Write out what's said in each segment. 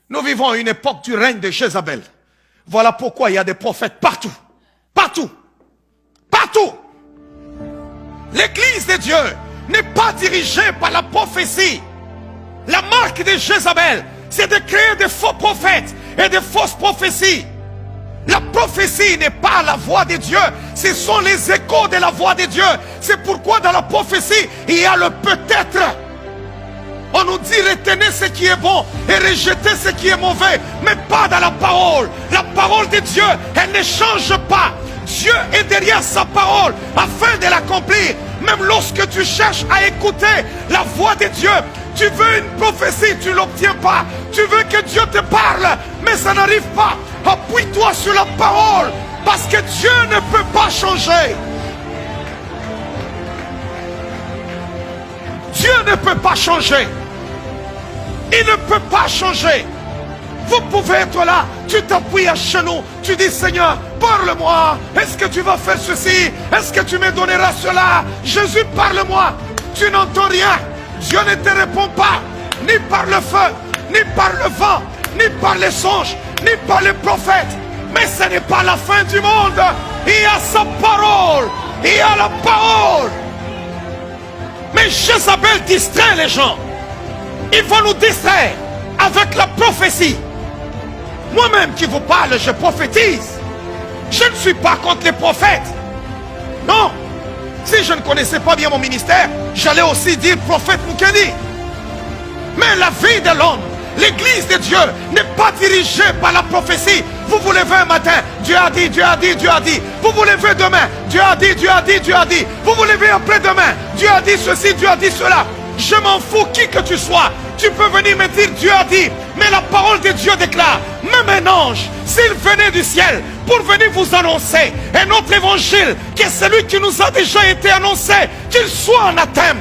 Nous vivons à une époque du règne de Jézabel. Voilà pourquoi il y a des prophètes partout. Partout. Partout. L'église de Dieu n'est pas dirigée par la prophétie. La marque de Jézabel, c'est de créer des faux prophètes et des fausses prophéties. La prophétie n'est pas la voix de Dieu, ce sont les échos de la voix de Dieu. C'est pourquoi dans la prophétie, il y a le peut-être. On nous dit retenez ce qui est bon et rejetez ce qui est mauvais, mais pas dans la parole. La parole de Dieu, elle ne change pas. Dieu est derrière sa parole afin de l'accomplir. Même lorsque tu cherches à écouter la voix de Dieu, tu veux une prophétie, tu ne l'obtiens pas. Tu veux que Dieu te parle, mais ça n'arrive pas. Appuie-toi sur la parole, parce que Dieu ne peut pas changer. Dieu ne peut pas changer. Il ne peut pas changer. Vous pouvez être là, tu t'appuies à genoux, tu dis Seigneur, parle-moi. Est-ce que tu vas faire ceci? Est-ce que tu me donneras cela? Jésus, parle-moi. Tu n'entends rien. Dieu ne te répond pas, ni par le feu, ni par le vent, ni par les songes, ni par les prophètes. Mais ce n'est pas la fin du monde. Il y a sa parole. Il y a la parole. Mais Jézabel distrait les gens. Ils vont nous distraire avec la prophétie. Moi-même qui vous parle, je prophétise. Je ne suis pas contre les prophètes. Non. Si je ne connaissais pas bien mon ministère, j'allais aussi dire prophète Moukedi. Mais la vie de l'homme, l'église de Dieu n'est pas dirigée par la prophétie. Vous vous levez un matin, Dieu a dit, Dieu a dit, Dieu a dit. Vous vous levez demain, Dieu a dit, Dieu a dit, Dieu a dit. Vous vous levez après-demain, Dieu a dit ceci, Dieu a dit cela. Je m'en fous qui que tu sois. Tu peux venir me dire Dieu a dit. Mais la parole de Dieu déclare, même un ange, s'il venait du ciel pour venir vous annoncer un autre évangile que celui qui nous a déjà été annoncé, qu'il soit anathème.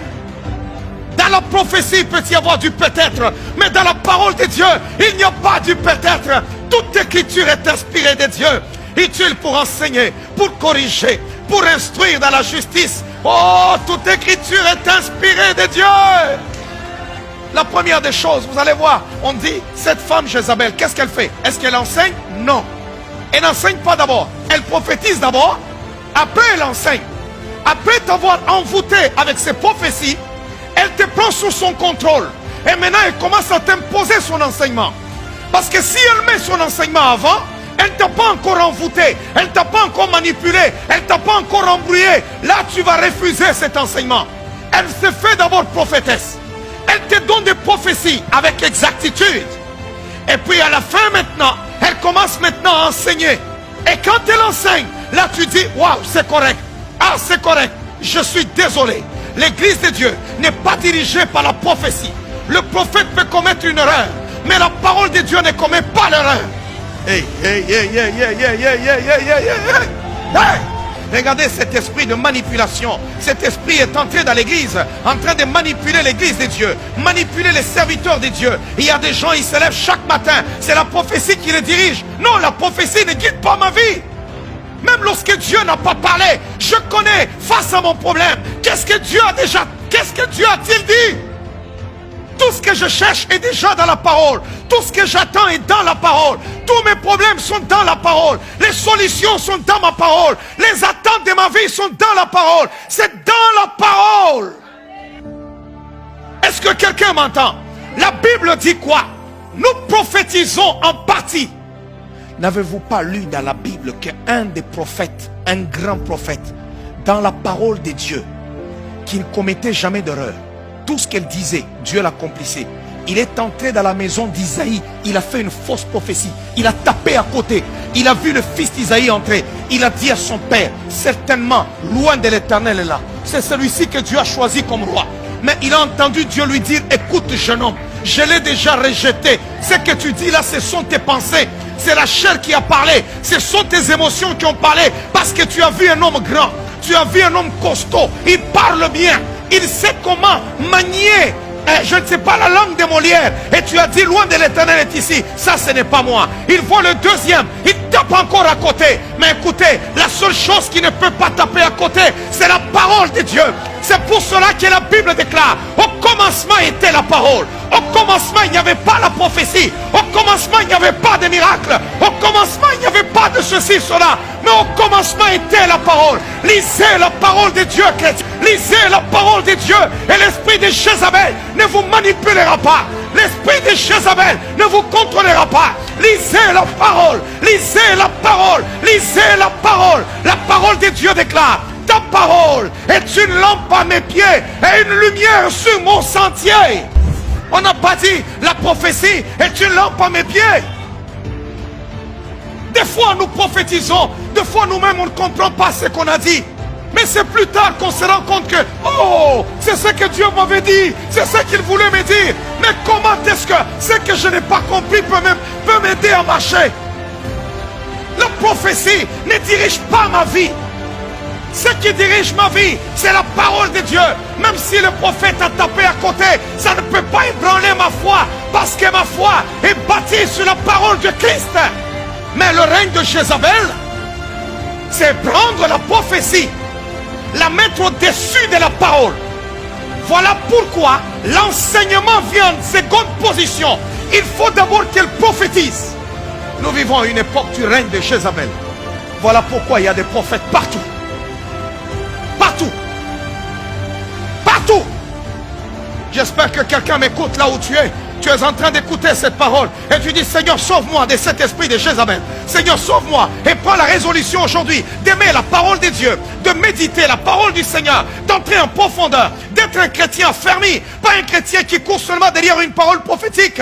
Dans la prophétie, il peut y avoir du peut-être, mais dans la parole de Dieu, il n'y a pas du peut-être. Toute écriture est inspirée de Dieu, utile pour enseigner, pour corriger, pour instruire dans la justice. Oh, toute écriture est inspirée de Dieu. La première des choses, vous allez voir, on dit, cette femme Jézabel, qu'est-ce qu'elle fait? Est-ce qu'elle enseigne? Non. Elle n'enseigne pas d'abord. Elle prophétise d'abord, après elle enseigne. Après t'avoir envoûté avec ses prophéties, elle te prend sous son contrôle. Et maintenant, elle commence à t'imposer son enseignement. Parce que si elle met son enseignement avant, elle ne t'a pas encore envoûté, elle ne t'a pas encore manipulé, elle ne t'a pas encore embrouillé. Là, tu vas refuser cet enseignement. Elle se fait d'abord prophétesse. Elle te donne des prophéties avec exactitude. Et puis à la fin maintenant, elle commence maintenant à enseigner. Et quand elle enseigne, là tu dis, waouh, c'est correct. Ah, c'est correct. Je suis désolé. L'église de Dieu n'est pas dirigée par la prophétie. Le prophète peut commettre une erreur, mais la parole de Dieu ne commet pas l'erreur. Hey, hey, hey, hey, hey, hey, hey, hey, hey, hey, hey, hey. Regardez cet esprit de manipulation. Cet esprit est entré dans l'église, en train de manipuler l'église de Dieu, manipuler les serviteurs de Dieu. Il y a des gens, ils se lèvent chaque matin. C'est la prophétie qui les dirige. Non, la prophétie ne guide pas ma vie. Même lorsque Dieu n'a pas parlé, je connais face à mon problème. Qu'est-ce que Dieu a-t-il dit? Tout ce que je cherche est déjà dans la parole. Tout ce que j'attends est dans la parole. Tous mes problèmes sont dans la parole. Les solutions sont dans ma parole. Les attentes de ma vie sont dans la parole. C'est dans la parole. Est-ce que quelqu'un m'entend? La Bible dit quoi? Nous prophétisons en partie. N'avez-vous pas lu dans la Bible qu'un des prophètes, un grand prophète, dans la parole de Dieu, qui ne commettait jamais d'erreur, tout ce qu'elle disait, Dieu l'accomplissait. Il est entré dans la maison d'Isaïe, il a fait une fausse prophétie, il a tapé à côté, il a vu le fils d'Isaïe entrer, il a dit à son père, certainement, loin de l'Éternel est là, c'est celui-ci que Dieu a choisi comme roi. Mais il a entendu Dieu lui dire, écoute jeune homme, je l'ai déjà rejeté, ce que tu dis là, ce sont tes pensées, c'est la chair qui a parlé, ce sont tes émotions qui ont parlé, parce que tu as vu un homme grand, tu as vu un homme costaud, il parle bien, il sait comment manier, je ne sais pas la langue de Molière. Et tu as dit, loin de l'Éternel est ici. Ça, ce n'est pas moi. Il voit le deuxième. Il tape encore à côté. Mais écoutez, la seule chose qui ne peut pas taper à côté, c'est la parole de Dieu. C'est pour cela que la Bible déclare, au commencement était la parole. Au commencement, il n'y avait pas la prophétie. Au commencement, il n'y avait pas de miracle. Au commencement, il n'y avait pas de ceci, cela. Mais au commencement était la parole. Lisez la parole de Dieu, chrétien. Lisez la parole de Dieu. Et l'esprit de Jézabel ne vous manipulera pas. L'esprit de Jézabel ne vous contrôlera pas. Lisez la parole. Lisez la parole. Lisez la parole. La parole de Dieu déclare, ta parole est une lampe à mes pieds et une lumière sur mon sentier. On n'a pas dit la prophétie est une lampe à mes pieds. Des fois nous prophétisons, des fois nous-mêmes on ne comprend pas ce qu'on a dit. Mais c'est plus tard qu'on se rend compte que, oh, c'est ce que Dieu m'avait dit, c'est ce qu'il voulait me dire. Mais comment est-ce que ce que je n'ai pas compris peut m'aider à marcher? La prophétie ne dirige pas ma vie. Ce qui dirige ma vie, c'est la parole de Dieu. Même si le prophète a tapé à côté, ça ne peut pas ébranler ma foi, parce que ma foi est bâtie sur la parole de Christ. Mais le règne de Jézabel, c'est prendre la prophétie, la mettre au-dessus de la parole. Voilà pourquoi l'enseignement vient en seconde position. Il faut d'abord qu'elle prophétise. Nous vivons à une époque du règne de Jézabel. Voilà pourquoi il y a des prophètes partout. Partout. Partout. J'espère que quelqu'un m'écoute là où tu es. Tu es en train d'écouter cette parole. Et tu dis, Seigneur, sauve-moi de cet esprit de Jézabel. Seigneur, sauve-moi. Et prends la résolution aujourd'hui d'aimer la parole de Dieu, de méditer la parole du Seigneur, d'entrer en profondeur, d'être un chrétien fermé, pas un chrétien qui court seulement derrière une parole prophétique.